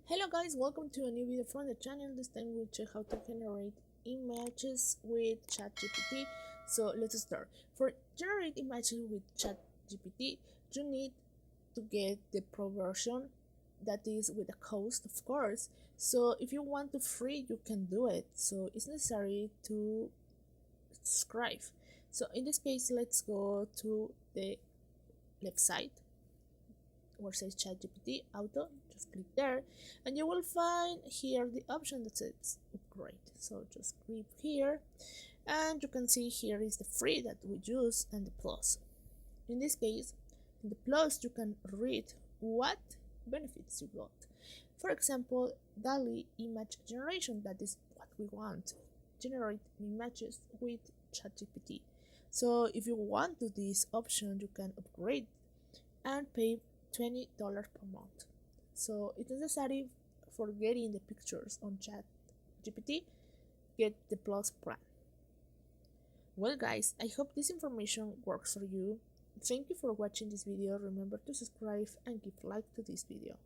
Hello guys, welcome to a new video from the channel. This time we'll check how to generate images with ChatGPT. So let's start. For generate images with ChatGPT, you need to get the pro version, that is with a cost, of course. So if you want to free, you can do it. So it's necessary to subscribe. So in this case, let's go to the left side where says ChatGPT Auto, just click there, and you will find here the option that says upgrade. So just click here, and you can see here is the free that we use and the plus. In this case, in the plus, you can read what benefits you got. For example, DALI image generation, that is what we want. Generate images with ChatGPT. So if you want to this option, you can upgrade and pay $20 per month. So it's necessary for getting the pictures on ChatGPT, get the plus plan. Well guys, I hope this information works for you. Thank you for watching this video. Remember to subscribe and give like to this video.